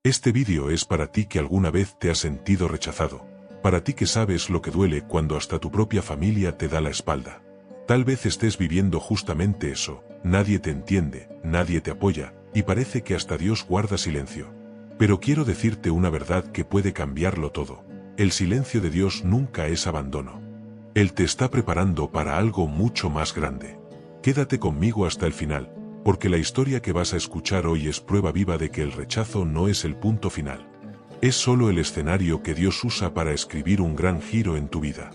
Este vídeo es para ti que alguna vez te has sentido rechazado, para ti que sabes lo que duele cuando hasta tu propia familia te da la espalda. Tal vez estés viviendo justamente eso, nadie te entiende, nadie te apoya, y parece que hasta Dios guarda silencio. Pero quiero decirte una verdad que puede cambiarlo todo. El silencio de Dios nunca es abandono. Él te está preparando para algo mucho más grande. Quédate conmigo hasta el final, porque la historia que vas a escuchar hoy es prueba viva de que el rechazo no es el punto final. Es solo el escenario que Dios usa para escribir un gran giro en tu vida.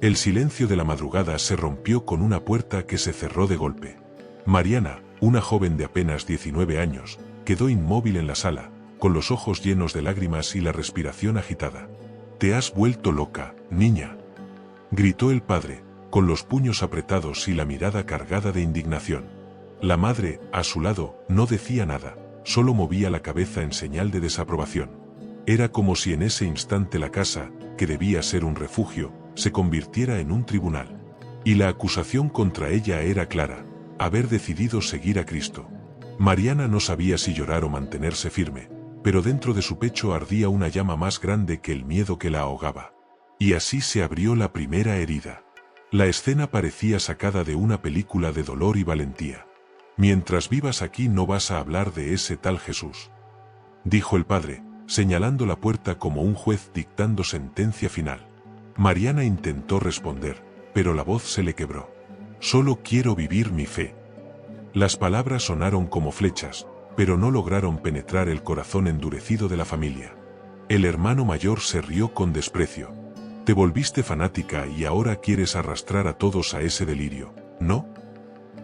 El silencio de la madrugada se rompió con una puerta que se cerró de golpe. Mariana, una joven de apenas 19 años, quedó inmóvil en la sala, con los ojos llenos de lágrimas y la respiración agitada. «Te has vuelto loca, niña», gritó el padre, con los puños apretados y la mirada cargada de indignación. La madre, a su lado, no decía nada, solo movía la cabeza en señal de desaprobación. Era como si en ese instante la casa, que debía ser un refugio, se convirtiera en un tribunal. Y la acusación contra ella era clara: haber decidido seguir a Cristo. Mariana no sabía si llorar o mantenerse firme, pero dentro de su pecho ardía una llama más grande que el miedo que la ahogaba. Y así se abrió la primera herida. La escena parecía sacada de una película de dolor y valentía. «Mientras vivas aquí no vas a hablar de ese tal Jesús», dijo el padre, señalando la puerta como un juez dictando sentencia final. Mariana intentó responder, pero la voz se le quebró. «Solo quiero vivir mi fe». Las palabras sonaron como flechas, pero no lograron penetrar el corazón endurecido de la familia. El hermano mayor se rió con desprecio. «Te volviste fanática y ahora quieres arrastrar a todos a ese delirio, ¿no?».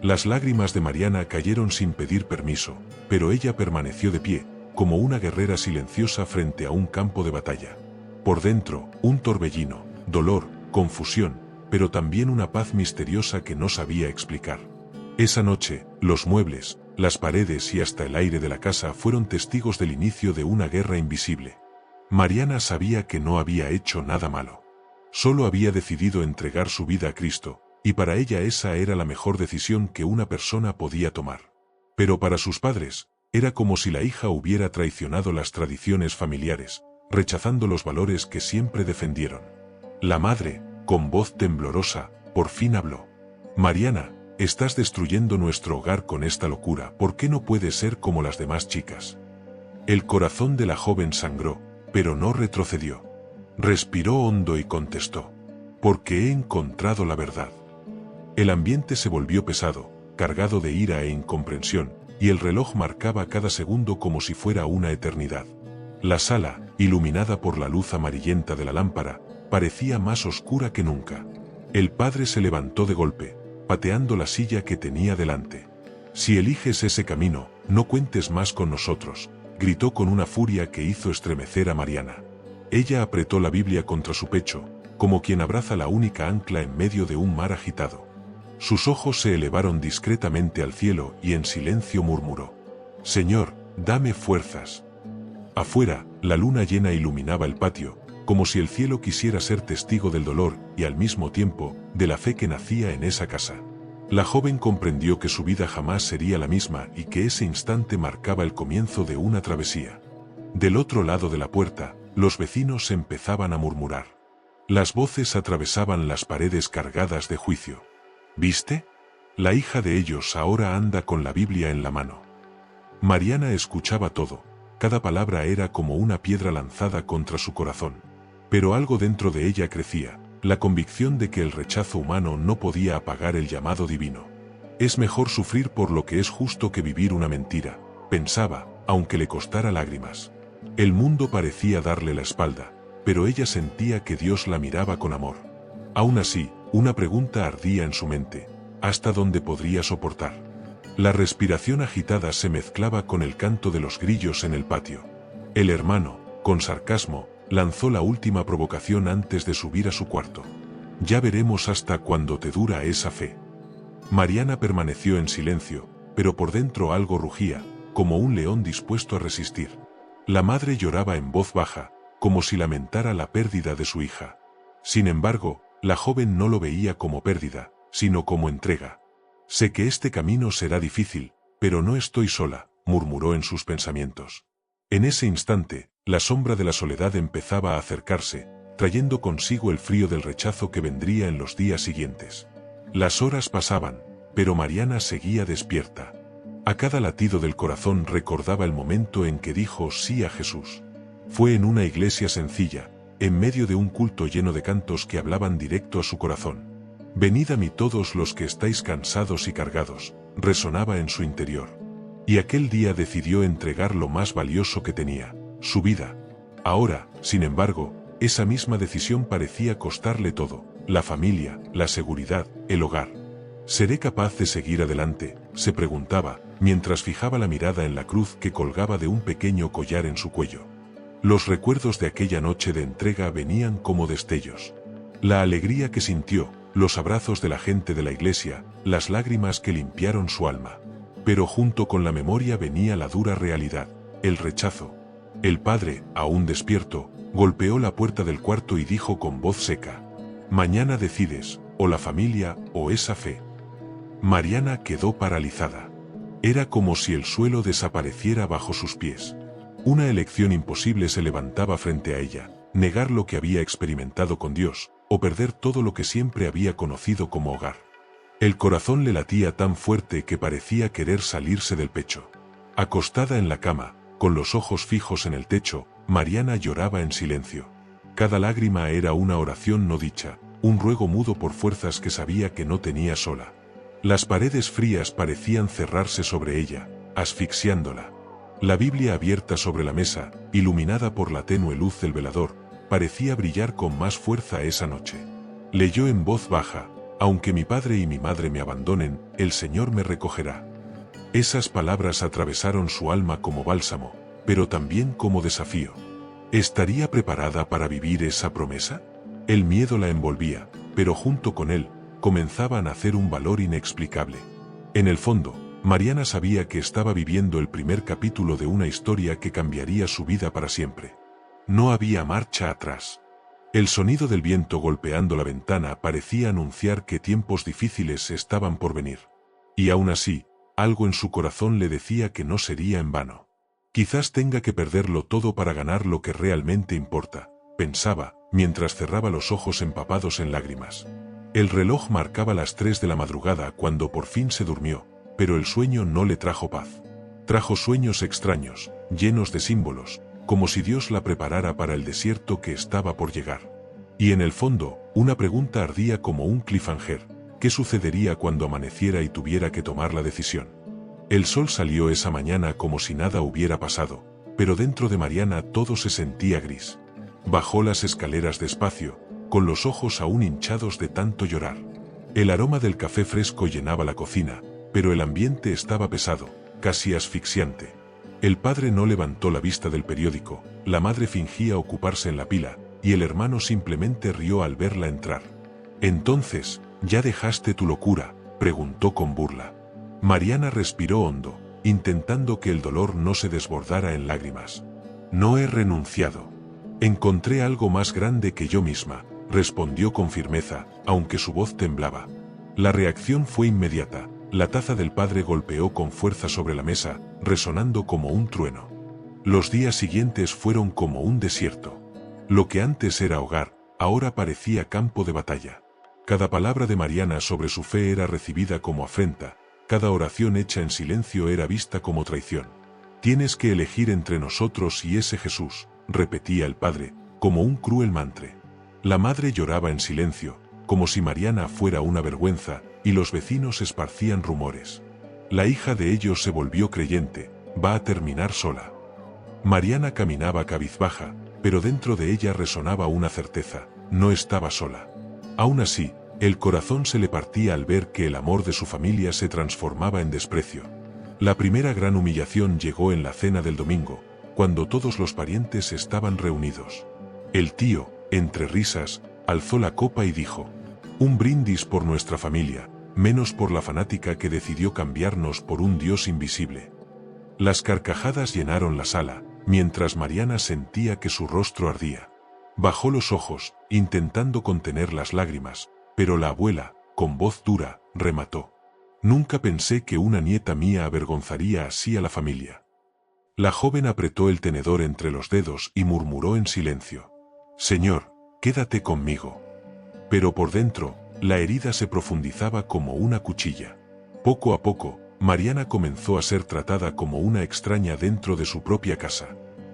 Las lágrimas de Mariana cayeron sin pedir permiso, pero ella permaneció de pie, como una guerrera silenciosa frente a un campo de batalla. Por dentro, un torbellino, dolor, confusión, pero también una paz misteriosa que no sabía explicar. Esa noche, los muebles, las paredes y hasta el aire de la casa fueron testigos del inicio de una guerra invisible. Mariana sabía que no había hecho nada malo. Solo había decidido entregar su vida a Cristo, y para ella esa era la mejor decisión que una persona podía tomar. Pero para sus padres, era como si la hija hubiera traicionado las tradiciones familiares, rechazando los valores que siempre defendieron. La madre, con voz temblorosa, por fin habló. «Mariana, estás destruyendo nuestro hogar con esta locura, ¿por qué no puedes ser como las demás chicas?». El corazón de la joven sangró, pero no retrocedió. Respiró hondo y contestó: «Porque he encontrado la verdad». El ambiente se volvió pesado, cargado de ira e incomprensión, y el reloj marcaba cada segundo como si fuera una eternidad. La sala, iluminada por la luz amarillenta de la lámpara, parecía más oscura que nunca. El padre se levantó de golpe, pateando la silla que tenía delante. «Si eliges ese camino, no cuentes más con nosotros», gritó con una furia que hizo estremecer a Mariana. Ella apretó la Biblia contra su pecho, como quien abraza la única ancla en medio de un mar agitado. Sus ojos se elevaron discretamente al cielo y en silencio murmuró: «Señor, dame fuerzas». Afuera, la luna llena iluminaba el patio, como si el cielo quisiera ser testigo del dolor y al mismo tiempo, de la fe que nacía en esa casa. La joven comprendió que su vida jamás sería la misma y que ese instante marcaba el comienzo de una travesía. Del otro lado de la puerta, los vecinos empezaban a murmurar. Las voces atravesaban las paredes cargadas de juicio. «¿Viste? La hija de ellos ahora anda con la Biblia en la mano». Mariana escuchaba todo, cada palabra era como una piedra lanzada contra su corazón. Pero algo dentro de ella crecía, la convicción de que el rechazo humano no podía apagar el llamado divino. «Es mejor sufrir por lo que es justo que vivir una mentira», pensaba, aunque le costara lágrimas. El mundo parecía darle la espalda, pero ella sentía que Dios la miraba con amor. Aún así, una pregunta ardía en su mente: ¿hasta dónde podría soportar? La respiración agitada se mezclaba con el canto de los grillos en el patio. El hermano, con sarcasmo, lanzó la última provocación antes de subir a su cuarto: «Ya veremos hasta cuándo te dura esa fe». Mariana permaneció en silencio, pero por dentro algo rugía, como un león dispuesto a resistir. La madre lloraba en voz baja, como si lamentara la pérdida de su hija. Sin embargo, la joven no lo veía como pérdida, sino como entrega. «Sé que este camino será difícil, pero no estoy sola», murmuró en sus pensamientos. En ese instante, la sombra de la soledad empezaba a acercarse, trayendo consigo el frío del rechazo que vendría en los días siguientes. Las horas pasaban, pero Mariana seguía despierta. A cada latido del corazón recordaba el momento en que dijo sí a Jesús. Fue en una iglesia sencilla, en medio de un culto lleno de cantos que hablaban directo a su corazón. Venid a mí todos los que estáis cansados y cargados, resonaba en su interior. Y aquel día decidió entregar lo más valioso que tenía, su vida. Ahora, sin embargo, esa misma decisión parecía costarle todo, la familia, la seguridad, el hogar. ¿Seré capaz de seguir adelante?, se preguntaba, mientras fijaba la mirada en la cruz que colgaba de un pequeño collar en su cuello. Los recuerdos de aquella noche de entrega venían como destellos. La alegría que sintió, los abrazos de la gente de la iglesia, las lágrimas que limpiaron su alma. Pero junto con la memoria venía la dura realidad, el rechazo. El padre, aún despierto, golpeó la puerta del cuarto y dijo con voz seca: «Mañana decides, o la familia, o esa fe». Mariana quedó paralizada. Era como si el suelo desapareciera bajo sus pies. Una elección imposible se levantaba frente a ella: negar lo que había experimentado con Dios, o perder todo lo que siempre había conocido como hogar. El corazón le latía tan fuerte que parecía querer salirse del pecho. Acostada en la cama, con los ojos fijos en el techo, Mariana lloraba en silencio. Cada lágrima era una oración no dicha, un ruego mudo por fuerzas que sabía que no tenía sola. Las paredes frías parecían cerrarse sobre ella, asfixiándola. La Biblia abierta sobre la mesa, iluminada por la tenue luz del velador, parecía brillar con más fuerza esa noche. Leyó en voz baja: «Aunque mi padre y mi madre me abandonen, el Señor me recogerá». Esas palabras atravesaron su alma como bálsamo, pero también como desafío. ¿Estaría preparada para vivir esa promesa? El miedo la envolvía, pero junto con él, comenzaba a nacer un valor inexplicable. En el fondo, Mariana sabía que estaba viviendo el primer capítulo de una historia que cambiaría su vida para siempre. No había marcha atrás. El sonido del viento golpeando la ventana parecía anunciar que tiempos difíciles estaban por venir. Y aún así, algo en su corazón le decía que no sería en vano. Quizás tenga que perderlo todo para ganar lo que realmente importa, pensaba, mientras cerraba los ojos empapados en lágrimas. El reloj marcaba las 3 de la madrugada cuando por fin se durmió, pero el sueño no le trajo paz. Trajo sueños extraños, llenos de símbolos, como si Dios la preparara para el desierto que estaba por llegar. Y en el fondo, una pregunta ardía como un cliffhanger: ¿qué sucedería cuando amaneciera y tuviera que tomar la decisión? El sol salió esa mañana como si nada hubiera pasado, pero dentro de Mariana todo se sentía gris. Bajó las escaleras despacio, con los ojos aún hinchados de tanto llorar. El aroma del café fresco llenaba la cocina, pero el ambiente estaba pesado, casi asfixiante. El padre no levantó la vista del periódico, la madre fingía ocuparse en la pila, y el hermano simplemente rió al verla entrar. «Entonces, ¿ya dejaste tu locura?», preguntó con burla. Mariana respiró hondo, intentando que el dolor no se desbordara en lágrimas. «No he renunciado. Encontré algo más grande que yo misma», respondió con firmeza, aunque su voz temblaba. La reacción fue inmediata. La taza del padre golpeó con fuerza sobre la mesa, resonando como un trueno. Los días siguientes fueron como un desierto. Lo que antes era hogar, ahora parecía campo de batalla. Cada palabra de Mariana sobre su fe era recibida como afrenta, cada oración hecha en silencio era vista como traición. «Tienes que elegir entre nosotros y ese Jesús», repetía el padre, como un cruel mantra. La madre lloraba en silencio, como si Mariana fuera una vergüenza, y los vecinos esparcían rumores. La hija de ellos se volvió creyente, va a terminar sola. Mariana caminaba cabizbaja, pero dentro de ella resonaba una certeza: no estaba sola. Aún así, el corazón se le partía al ver que el amor de su familia se transformaba en desprecio. La primera gran humillación llegó en la cena del domingo, cuando todos los parientes estaban reunidos. El tío, entre risas, alzó la copa y dijo: «Un brindis por nuestra familia, menos por la fanática que decidió cambiarnos por un Dios invisible». Las carcajadas llenaron la sala, mientras Mariana sentía que su rostro ardía. Bajó los ojos, intentando contener las lágrimas, pero la abuela, con voz dura, remató: «Nunca pensé que una nieta mía avergonzaría así a la familia». La joven apretó el tenedor entre los dedos y murmuró en silencio: «Señor, quédate conmigo». Pero por dentro, la herida se profundizaba como una cuchilla. Poco a poco, Mariana comenzó a ser tratada como una extraña dentro de su propia casa.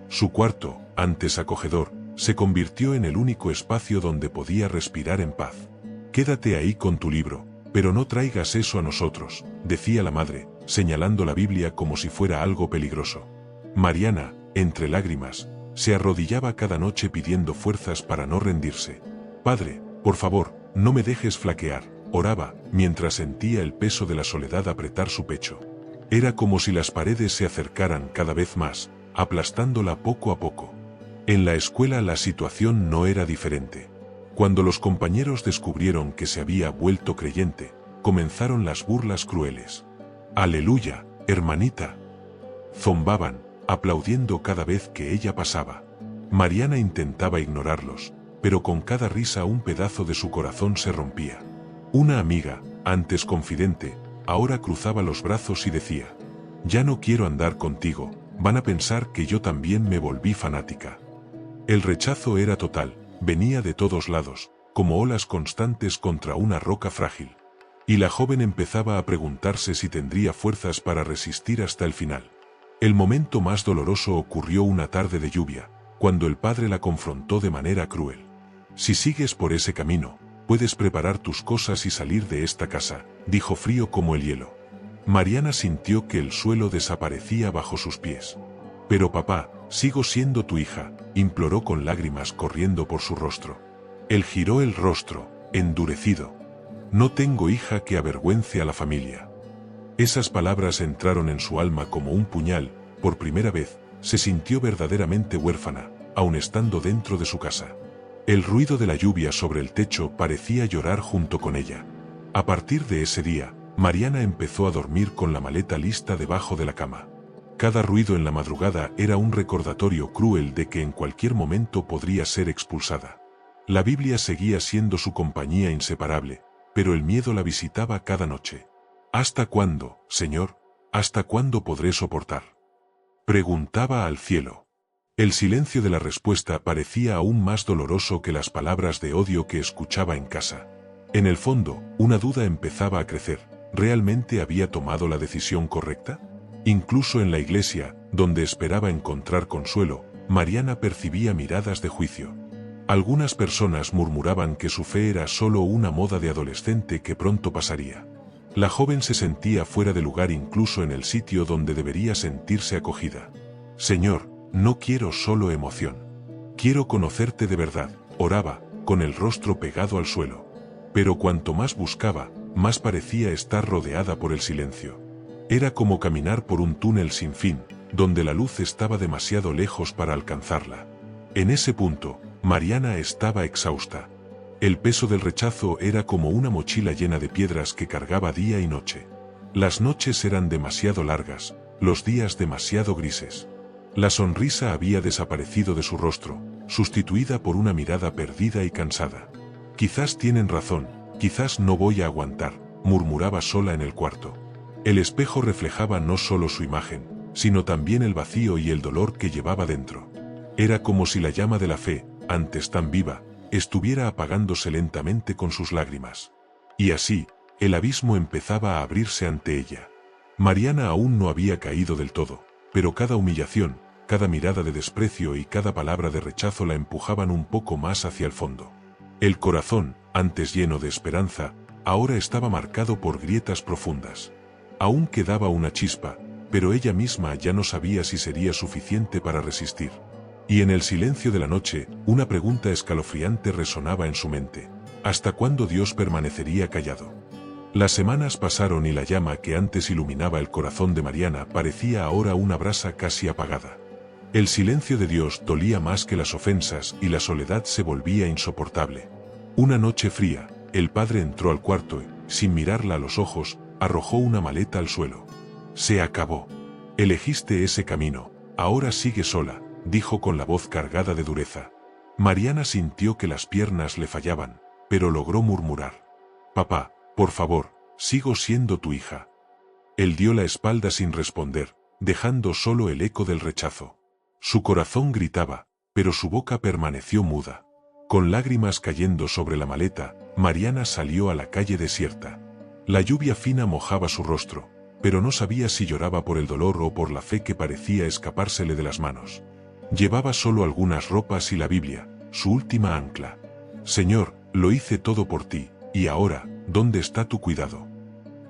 Su cuarto, antes acogedor, se convirtió en el único espacio donde podía respirar en paz. «Quédate ahí con tu libro, pero no traigas eso a nosotros», decía la madre, señalando la Biblia como si fuera algo peligroso. Mariana, entre lágrimas, se arrodillaba cada noche pidiendo fuerzas para no rendirse. «Padre, por favor, no me dejes flaquear», oraba, mientras sentía el peso de la soledad apretar su pecho. Era como si las paredes se acercaran cada vez más, aplastándola poco a poco. En la escuela la situación no era diferente. Cuando los compañeros descubrieron que se había vuelto creyente, comenzaron las burlas crueles. «Aleluya, hermanita», zombaban, aplaudiendo cada vez que ella pasaba. Mariana intentaba ignorarlos, pero con cada risa un pedazo de su corazón se rompía. Una amiga, antes confidente, ahora cruzaba los brazos y decía: «Ya no quiero andar contigo, van a pensar que yo también me volví fanática». El rechazo era total, venía de todos lados, como olas constantes contra una roca frágil. Y la joven empezaba a preguntarse si tendría fuerzas para resistir hasta el final. El momento más doloroso ocurrió una tarde de lluvia, cuando el padre la confrontó de manera cruel. «Si sigues por ese camino, puedes preparar tus cosas y salir de esta casa», dijo frío como el hielo. Mariana sintió que el suelo desaparecía bajo sus pies. «Pero papá, sigo siendo tu hija», imploró con lágrimas corriendo por su rostro. Él giró el rostro, endurecido. «No tengo hija que avergüence a la familia». Esas palabras entraron en su alma como un puñal. Por primera vez, se sintió verdaderamente huérfana, aun estando dentro de su casa. El ruido de la lluvia sobre el techo parecía llorar junto con ella. A partir de ese día, Mariana empezó a dormir con la maleta lista debajo de la cama. Cada ruido en la madrugada era un recordatorio cruel de que en cualquier momento podría ser expulsada. La Biblia seguía siendo su compañía inseparable, pero el miedo la visitaba cada noche. «¿Hasta cuándo, Señor? ¿Hasta cuándo podré soportar?», preguntaba al cielo. El silencio de la respuesta parecía aún más doloroso que las palabras de odio que escuchaba en casa. En el fondo, una duda empezaba a crecer. ¿Realmente había tomado la decisión correcta? Incluso en la iglesia, donde esperaba encontrar consuelo, Mariana percibía miradas de juicio. Algunas personas murmuraban que su fe era solo una moda de adolescente que pronto pasaría. La joven se sentía fuera de lugar incluso en el sitio donde debería sentirse acogida. «Señor, no quiero solo emoción. Quiero conocerte de verdad», oraba, con el rostro pegado al suelo. Pero cuanto más buscaba, más parecía estar rodeada por el silencio. Era como caminar por un túnel sin fin, donde la luz estaba demasiado lejos para alcanzarla. En ese punto, Mariana estaba exhausta. El peso del rechazo era como una mochila llena de piedras que cargaba día y noche. Las noches eran demasiado largas, los días demasiado grises. La sonrisa había desaparecido de su rostro, sustituida por una mirada perdida y cansada. «Quizás tienen razón, quizás no voy a aguantar», murmuraba sola en el cuarto. El espejo reflejaba no solo su imagen, sino también el vacío y el dolor que llevaba dentro. Era como si la llama de la fe, antes tan viva, estuviera apagándose lentamente con sus lágrimas. Y así, el abismo empezaba a abrirse ante ella. Mariana aún no había caído del todo, pero cada humillación, cada mirada de desprecio y cada palabra de rechazo la empujaban un poco más hacia el fondo. El corazón, antes lleno de esperanza, ahora estaba marcado por grietas profundas. Aún quedaba una chispa, pero ella misma ya no sabía si sería suficiente para resistir. Y en el silencio de la noche, una pregunta escalofriante resonaba en su mente: ¿hasta cuándo Dios permanecería callado? Las semanas pasaron y la llama que antes iluminaba el corazón de Mariana parecía ahora una brasa casi apagada. El silencio de Dios dolía más que las ofensas y la soledad se volvía insoportable. Una noche fría, el padre entró al cuarto y, sin mirarla a los ojos, arrojó una maleta al suelo. «Se acabó. Elegiste ese camino, ahora sigue sola», dijo con la voz cargada de dureza. Mariana sintió que las piernas le fallaban, pero logró murmurar: «Papá, por favor, sigo siendo tu hija». Él dio la espalda sin responder, dejando solo el eco del rechazo. Su corazón gritaba, pero su boca permaneció muda. Con lágrimas cayendo sobre la maleta, Mariana salió a la calle desierta. La lluvia fina mojaba su rostro, pero no sabía si lloraba por el dolor o por la fe que parecía escapársele de las manos. Llevaba solo algunas ropas y la Biblia, su última ancla. Señor, lo hice todo por ti, y ahora, ¿dónde está tu cuidado?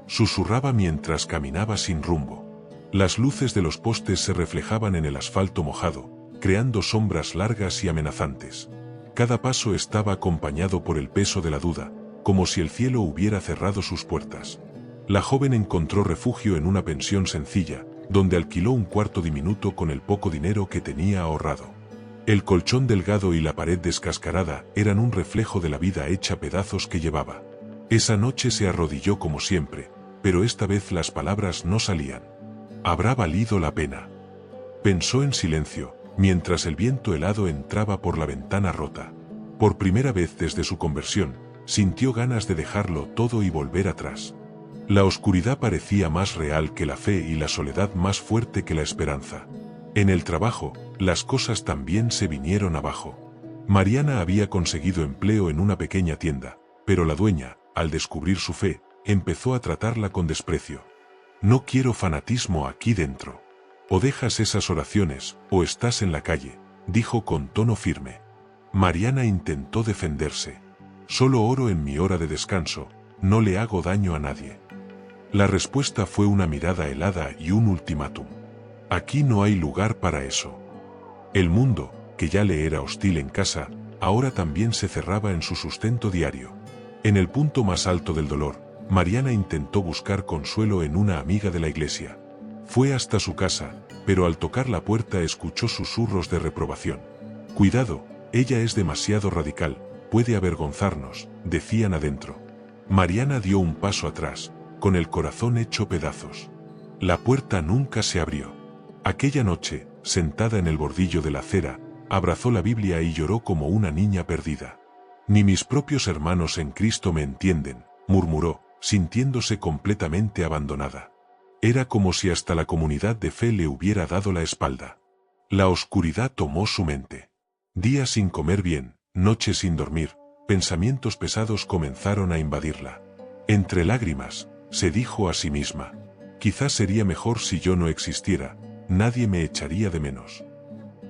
Susurraba mientras caminaba sin rumbo. Las luces de los postes se reflejaban en el asfalto mojado, creando sombras largas y amenazantes. Cada paso estaba acompañado por el peso de la duda, como si el cielo hubiera cerrado sus puertas. La joven encontró refugio en una pensión sencilla, donde alquiló un cuarto diminuto con el poco dinero que tenía ahorrado. El colchón delgado y la pared descascarada eran un reflejo de la vida hecha pedazos que llevaba. Esa noche se arrodilló como siempre, pero esta vez las palabras no salían. ¿Habrá valido la pena? Pensó en silencio, mientras el viento helado entraba por la ventana rota. Por primera vez desde su conversión, sintió ganas de dejarlo todo y volver atrás. La oscuridad parecía más real que la fe y la soledad más fuerte que la esperanza. En el trabajo, las cosas también se vinieron abajo. Mariana había conseguido empleo en una pequeña tienda, pero la dueña, al descubrir su fe, empezó a tratarla con desprecio. No quiero fanatismo aquí dentro. O dejas esas oraciones, o estás en la calle, dijo con tono firme. Mariana intentó defenderse. Solo oro en mi hora de descanso, no le hago daño a nadie. La respuesta fue una mirada helada y un ultimátum. Aquí no hay lugar para eso. El mundo, que ya le era hostil en casa, ahora también se cerraba en su sustento diario. En el punto más alto del dolor, Mariana intentó buscar consuelo en una amiga de la iglesia. Fue hasta su casa, pero al tocar la puerta escuchó susurros de reprobación. Cuidado, ella es demasiado radical, puede avergonzarnos, decían adentro. Mariana dio un paso atrás, con el corazón hecho pedazos. La puerta nunca se abrió. Aquella noche, sentada en el bordillo de la acera, abrazó la Biblia y lloró como una niña perdida. Ni mis propios hermanos en Cristo me entienden, murmuró, sintiéndose completamente abandonada. Era como si hasta la comunidad de fe le hubiera dado la espalda. La oscuridad tomó su mente. Días sin comer bien, noches sin dormir, pensamientos pesados comenzaron a invadirla. Entre lágrimas, se dijo a sí misma, quizás sería mejor si yo no existiera, nadie me echaría de menos.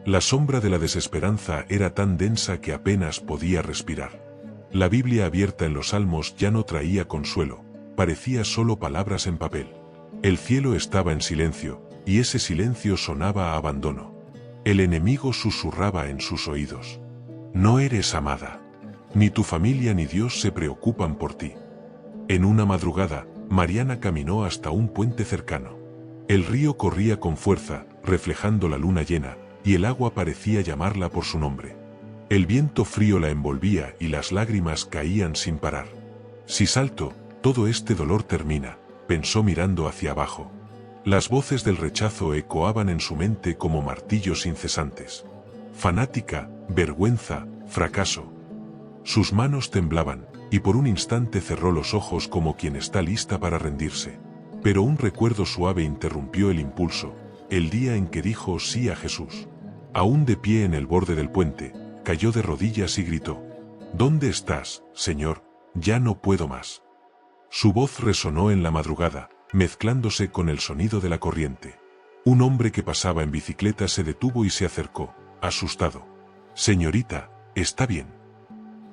La sombra de la desesperanza era tan densa que apenas podía respirar. La Biblia abierta en los Salmos ya no traía consuelo, parecía solo palabras en papel. El cielo estaba en silencio, y ese silencio sonaba a abandono. El enemigo susurraba en sus oídos. No eres amada. Ni tu familia ni Dios se preocupan por ti. En una madrugada, Mariana caminó hasta un puente cercano. El río corría con fuerza, reflejando la luna llena, y el agua parecía llamarla por su nombre. El viento frío la envolvía y las lágrimas caían sin parar. Si salto, todo este dolor termina, pensó mirando hacia abajo. Las voces del rechazo ecoaban en su mente como martillos incesantes. Fanática, vergüenza, fracaso. Sus manos temblaban, y por un instante cerró los ojos como quien está lista para rendirse. Pero un recuerdo suave interrumpió el impulso, el día en que dijo sí a Jesús. Aún de pie en el borde del puente, cayó de rodillas y gritó: ¿Dónde estás, Señor? Ya no puedo más. Su voz resonó en la madrugada, mezclándose con el sonido de la corriente. Un hombre que pasaba en bicicleta se detuvo y se acercó, asustado. Señorita, ¿está bien?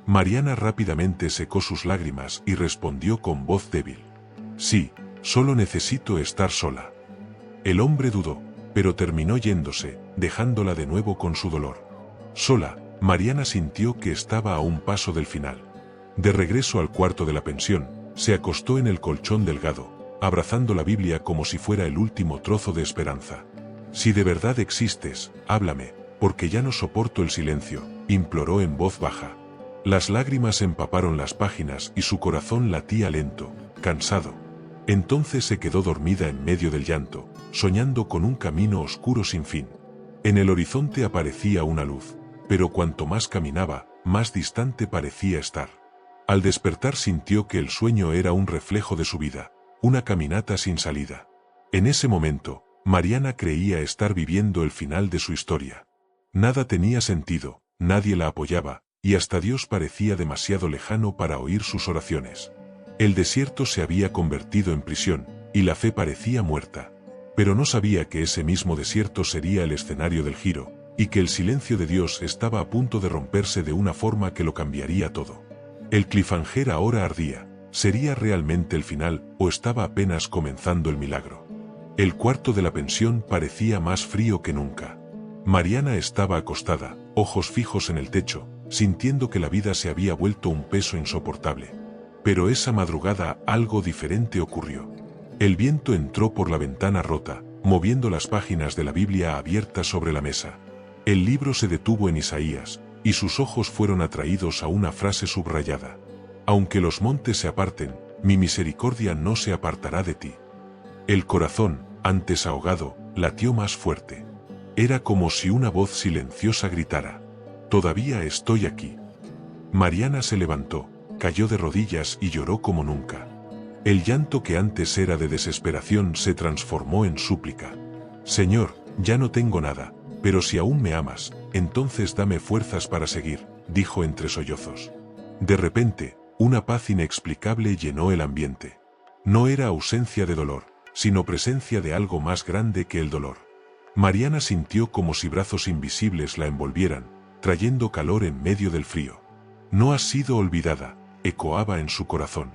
Mariana rápidamente secó sus lágrimas y respondió con voz débil. Sí, solo necesito estar sola. El hombre dudó, pero terminó yéndose, dejándola de nuevo con su dolor. Sola, Mariana sintió que estaba a un paso del final. De regreso al cuarto de la pensión, se acostó en el colchón delgado, abrazando la Biblia como si fuera el último trozo de esperanza. Si de verdad existes, háblame, porque ya no soporto el silencio, imploró en voz baja. Las lágrimas empaparon las páginas y su corazón latía lento, cansado. Entonces se quedó dormida en medio del llanto, soñando con un camino oscuro sin fin. En el horizonte aparecía una luz, pero cuanto más caminaba, más distante parecía estar. Al despertar sintió que el sueño era un reflejo de su vida, una caminata sin salida. En ese momento, Mariana creía estar viviendo el final de su historia. Nada tenía sentido, nadie la apoyaba, y hasta Dios parecía demasiado lejano para oír sus oraciones. El desierto se había convertido en prisión, y la fe parecía muerta. Pero no sabía que ese mismo desierto sería el escenario del giro, y que el silencio de Dios estaba a punto de romperse de una forma que lo cambiaría todo. El cliffhanger ahora ardía. ¿Sería realmente el final, o estaba apenas comenzando el milagro? El cuarto de la pensión parecía más frío que nunca. Mariana estaba acostada, ojos fijos en el techo, sintiendo que la vida se había vuelto un peso insoportable. Pero esa madrugada algo diferente ocurrió. El viento entró por la ventana rota, moviendo las páginas de la Biblia abiertas sobre la mesa. El libro se detuvo en Isaías, y sus ojos fueron atraídos a una frase subrayada. Aunque los montes se aparten, mi misericordia no se apartará de ti. El corazón, antes ahogado, latió más fuerte. Era como si una voz silenciosa gritara: «Todavía estoy aquí». Mariana se levantó, cayó de rodillas y lloró como nunca. El llanto que antes era de desesperación se transformó en súplica. «Señor, ya no tengo nada, pero si aún me amas, entonces dame fuerzas para seguir», dijo entre sollozos. De repente, una paz inexplicable llenó el ambiente. No era ausencia de dolor, sino presencia de algo más grande que el dolor. Mariana sintió como si brazos invisibles la envolvieran, trayendo calor en medio del frío. «No has sido olvidada», ecoaba en su corazón.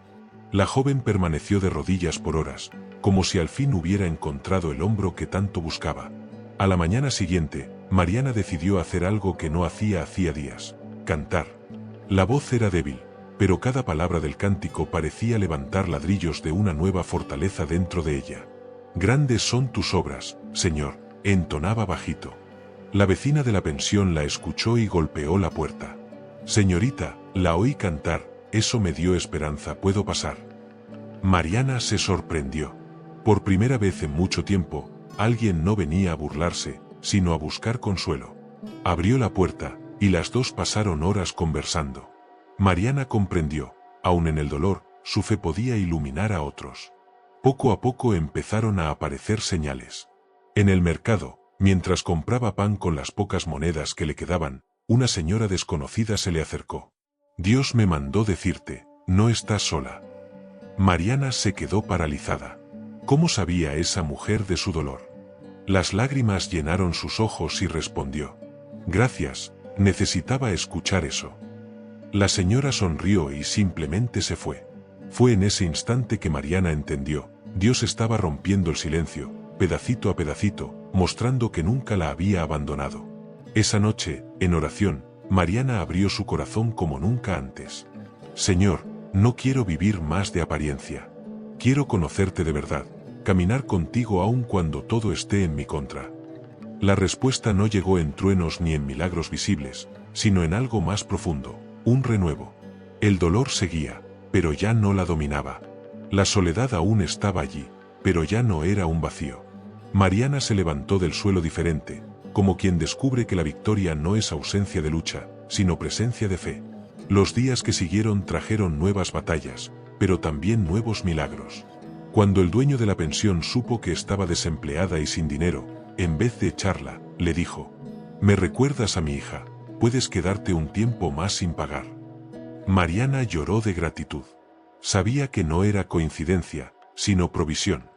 La joven permaneció de rodillas por horas, como si al fin hubiera encontrado el hombro que tanto buscaba. A la mañana siguiente, Mariana decidió hacer algo que no hacía días: cantar. La voz era débil, pero cada palabra del cántico parecía levantar ladrillos de una nueva fortaleza dentro de ella. «Grandes son tus obras, Señor», entonaba bajito. La vecina de la pensión la escuchó y golpeó la puerta. «Señorita, la oí cantar, eso me dio esperanza, ¿puedo pasar?». Mariana se sorprendió. Por primera vez en mucho tiempo, alguien no venía a burlarse, sino a buscar consuelo. Abrió la puerta, y las dos pasaron horas conversando. Mariana comprendió, aun en el dolor, su fe podía iluminar a otros. Poco a poco empezaron a aparecer señales. En el mercado, mientras compraba pan con las pocas monedas que le quedaban, una señora desconocida se le acercó. «Dios me mandó decirte, no estás sola». Mariana se quedó paralizada. ¿Cómo sabía esa mujer de su dolor? Las lágrimas llenaron sus ojos y respondió: «Gracias, necesitaba escuchar eso». La señora sonrió y simplemente se fue. Fue en ese instante que Mariana entendió: Dios estaba rompiendo el silencio, pedacito a pedacito, mostrando que nunca la había abandonado. Esa noche, en oración, Mariana abrió su corazón como nunca antes. «Señor, no quiero vivir más de apariencia. Quiero conocerte de verdad, caminar contigo aun cuando todo esté en mi contra». La respuesta no llegó en truenos ni en milagros visibles, sino en algo más profundo, un renuevo. El dolor seguía, pero ya no la dominaba. La soledad aún estaba allí, pero ya no era un vacío. Mariana se levantó del suelo diferente, como quien descubre que la victoria no es ausencia de lucha, sino presencia de fe. Los días que siguieron trajeron nuevas batallas, pero también nuevos milagros. Cuando el dueño de la pensión supo que estaba desempleada y sin dinero, en vez de echarla, le dijo: «Me recuerdas a mi hija, puedes quedarte un tiempo más sin pagar». Mariana lloró de gratitud. Sabía que no era coincidencia, sino provisión.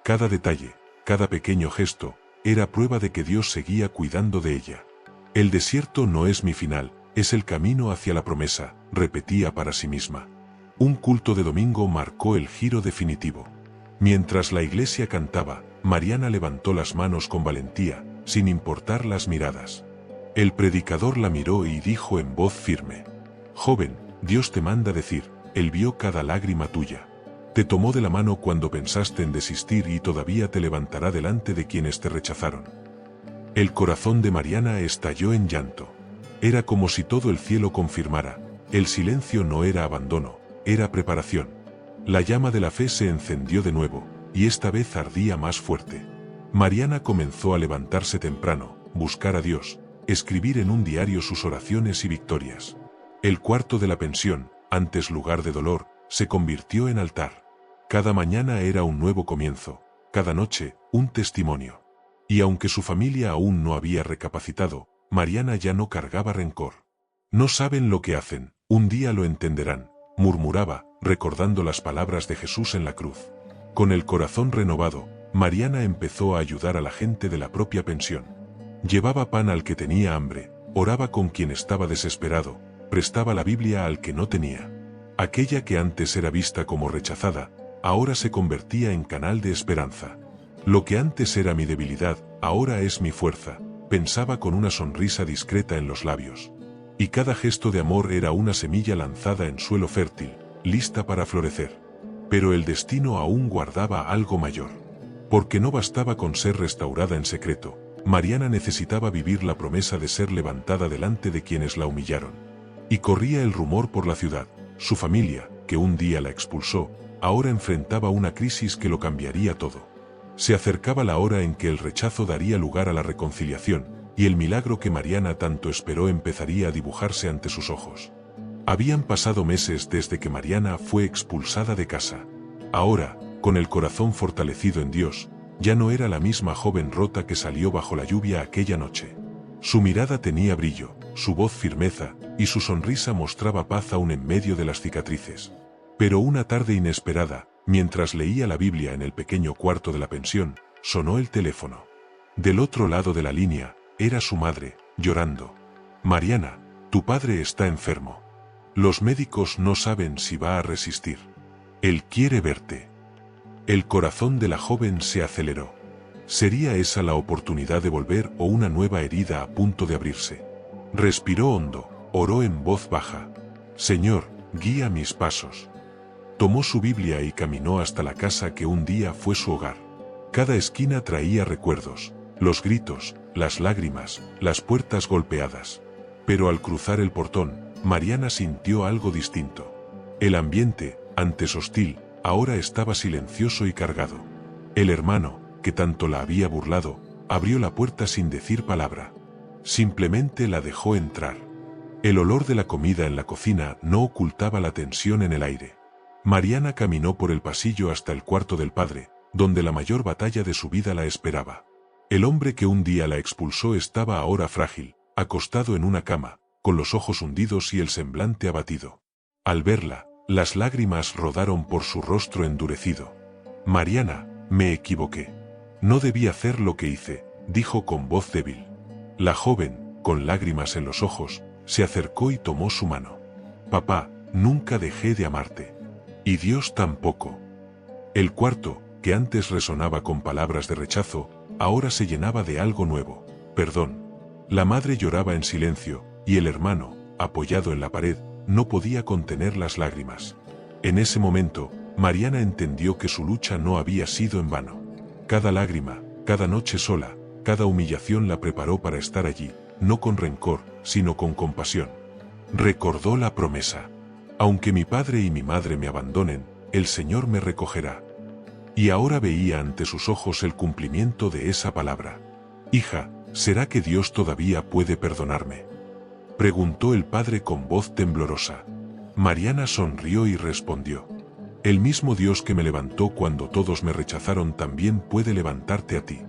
Cada detalle, cada pequeño gesto, era prueba de que Dios seguía cuidando de ella. «El desierto no es mi final, es el camino hacia la promesa», repetía para sí misma. Un culto de domingo marcó el giro definitivo. Mientras la iglesia cantaba, Mariana levantó las manos con valentía, sin importar las miradas. El predicador la miró y dijo en voz firme: «Joven, Dios te manda decir, Él vio cada lágrima tuya. Te tomó de la mano cuando pensaste en desistir y todavía te levantará delante de quienes te rechazaron». El corazón de Mariana estalló en llanto. Era como si todo el cielo confirmara: el silencio no era abandono, era preparación. La llama de la fe se encendió de nuevo, y esta vez ardía más fuerte. Mariana comenzó a levantarse temprano, buscar a Dios, escribir en un diario sus oraciones y victorias. El cuarto de la pensión, antes lugar de dolor, se convirtió en altar. Cada mañana era un nuevo comienzo, cada noche, un testimonio. Y aunque su familia aún no había recapacitado, Mariana ya no cargaba rencor. No saben lo que hacen, un día lo entenderán, murmuraba, recordando las palabras de Jesús en la cruz. Con el corazón renovado, Mariana empezó a ayudar a la gente de la propia pensión. Llevaba pan al que tenía hambre, oraba con quien estaba desesperado, prestaba la Biblia al que no tenía. Aquella que antes era vista como rechazada, ahora se convertía en canal de esperanza. Lo que antes era mi debilidad, ahora es mi fuerza, pensaba con una sonrisa discreta en los labios. Y cada gesto de amor era una semilla lanzada en suelo fértil, lista para florecer. Pero el destino aún guardaba algo mayor. Porque no bastaba con ser restaurada en secreto, Mariana necesitaba vivir la promesa de ser levantada delante de quienes la humillaron. Y corría el rumor por la ciudad, su familia, que un día la expulsó, ahora enfrentaba una crisis que lo cambiaría todo. Se acercaba la hora en que el rechazo daría lugar a la reconciliación, y el milagro que Mariana tanto esperó empezaría a dibujarse ante sus ojos. Habían pasado meses desde que Mariana fue expulsada de casa. Ahora, con el corazón fortalecido en Dios, ya no era la misma joven rota que salió bajo la lluvia aquella noche. Su mirada tenía brillo, su voz firmeza, y su sonrisa mostraba paz aún en medio de las cicatrices. Pero una tarde inesperada, mientras leía la Biblia en el pequeño cuarto de la pensión, sonó el teléfono. Del otro lado de la línea, era su madre, llorando. «Mariana, tu padre está enfermo. Los médicos no saben si va a resistir. Él quiere verte». El corazón de la joven se aceleró. ¿Sería esa la oportunidad de volver o una nueva herida a punto de abrirse? Respiró hondo, oró en voz baja. «Señor, guía mis pasos». Tomó su Biblia y caminó hasta la casa que un día fue su hogar. Cada esquina traía recuerdos, los gritos, las lágrimas, las puertas golpeadas. Pero al cruzar el portón, Mariana sintió algo distinto. El ambiente, antes hostil, ahora estaba silencioso y cargado. El hermano, que tanto la había burlado, abrió la puerta sin decir palabra. Simplemente la dejó entrar. El olor de la comida en la cocina no ocultaba la tensión en el aire. Mariana caminó por el pasillo hasta el cuarto del padre, donde la mayor batalla de su vida la esperaba. El hombre que un día la expulsó estaba ahora frágil, acostado en una cama, con los ojos hundidos y el semblante abatido. Al verla, las lágrimas rodaron por su rostro endurecido. «Mariana, me equivoqué. No debí hacer lo que hice», dijo con voz débil. La joven, con lágrimas en los ojos, se acercó y tomó su mano. «Papá, nunca dejé de amarte. Y Dios tampoco». El cuarto, que antes resonaba con palabras de rechazo, ahora se llenaba de algo nuevo: perdón. La madre lloraba en silencio, y el hermano, apoyado en la pared, no podía contener las lágrimas. En ese momento, Mariana entendió que su lucha no había sido en vano. Cada lágrima, cada noche sola, cada humillación la preparó para estar allí, no con rencor, sino con compasión. Recordó la promesa: «Aunque mi padre y mi madre me abandonen, el Señor me recogerá». Y ahora veía ante sus ojos el cumplimiento de esa palabra. «Hija, ¿será que Dios todavía puede perdonarme?», preguntó el padre con voz temblorosa. Mariana sonrió y respondió: «El mismo Dios que me levantó cuando todos me rechazaron también puede levantarte a ti».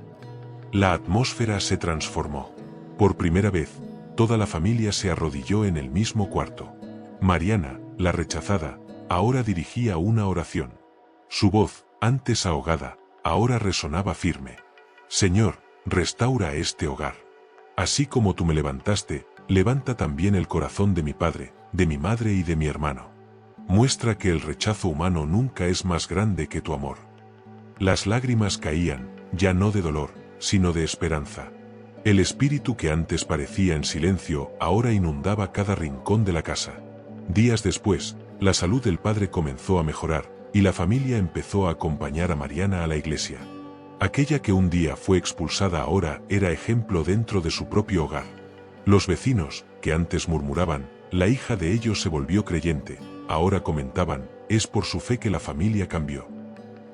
La atmósfera se transformó. Por primera vez, toda la familia se arrodilló en el mismo cuarto. Mariana, la rechazada, ahora dirigía una oración. Su voz, antes ahogada, ahora resonaba firme: «Señor, restaura este hogar. Así como tú me levantaste, levanta también el corazón de mi padre, de mi madre y de mi hermano. Muestra que el rechazo humano nunca es más grande que tu amor». Las lágrimas caían, ya no de dolor, sino de esperanza. El espíritu que antes parecía en silencio, ahora inundaba cada rincón de la casa. Días después, la salud del padre comenzó a mejorar, y la familia empezó a acompañar a Mariana a la iglesia. Aquella que un día fue expulsada ahora era ejemplo dentro de su propio hogar. Los vecinos, que antes murmuraban: «La hija de ellos se volvió creyente», ahora comentaban: «Es por su fe que la familia cambió».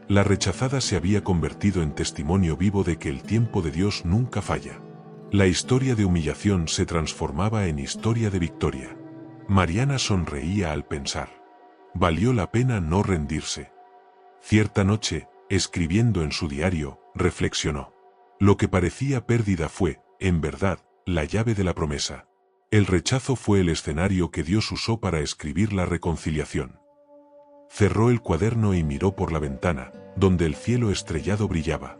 La rechazada se había convertido en testimonio vivo de que el tiempo de Dios nunca falla. La historia de humillación se transformaba en historia de victoria. Mariana sonreía al pensar: valió la pena no rendirse. Cierta noche, escribiendo en su diario, reflexionó: Lo que parecía pérdida fue, en verdad, la llave de la promesa. El rechazo fue el escenario que Dios usó para escribir la reconciliación. Cerró el cuaderno y miró por la ventana, donde el cielo estrellado brillaba.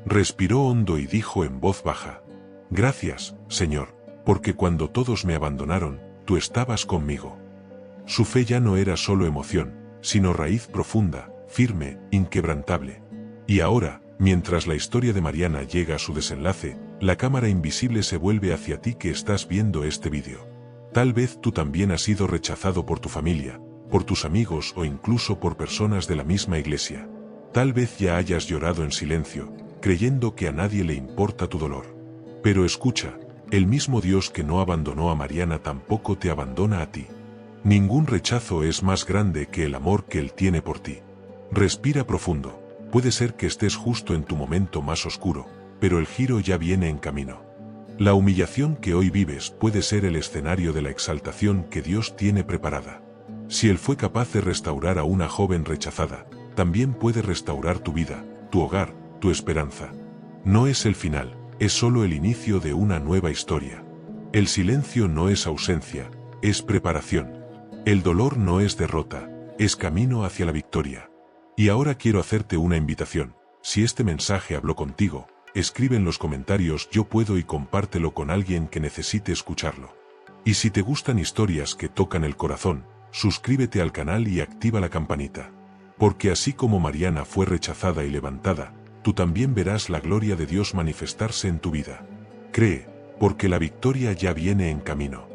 Respiró hondo y dijo en voz baja: «Gracias, Señor, porque cuando todos me abandonaron, tú estabas conmigo». Su fe ya no era solo emoción, sino raíz profunda, firme, inquebrantable. Y ahora, mientras la historia de Mariana llega a su desenlace, la cámara invisible se vuelve hacia ti que estás viendo este vídeo. Tal vez tú también has sido rechazado por tu familia, por tus amigos o incluso por personas de la misma iglesia. Tal vez ya hayas llorado en silencio, creyendo que a nadie le importa tu dolor. Pero escucha, el mismo Dios que no abandonó a Mariana tampoco te abandona a ti. Ningún rechazo es más grande que el amor que Él tiene por ti. Respira profundo. Puede ser que estés justo en tu momento más oscuro, pero el giro ya viene en camino. La humillación que hoy vives puede ser el escenario de la exaltación que Dios tiene preparada. Si Él fue capaz de restaurar a una joven rechazada, también puede restaurar tu vida, tu hogar, tu esperanza. No es el final, es solo el inicio de una nueva historia. El silencio no es ausencia, es preparación. El dolor no es derrota, es camino hacia la victoria. Y ahora quiero hacerte una invitación. Si este mensaje habló contigo, escribe en los comentarios «Yo puedo» y compártelo con alguien que necesite escucharlo. Y si te gustan historias que tocan el corazón, suscríbete al canal y activa la campanita. Porque así como Mariana fue rechazada y levantada, tú también verás la gloria de Dios manifestarse en tu vida. Cree, porque la victoria ya viene en camino.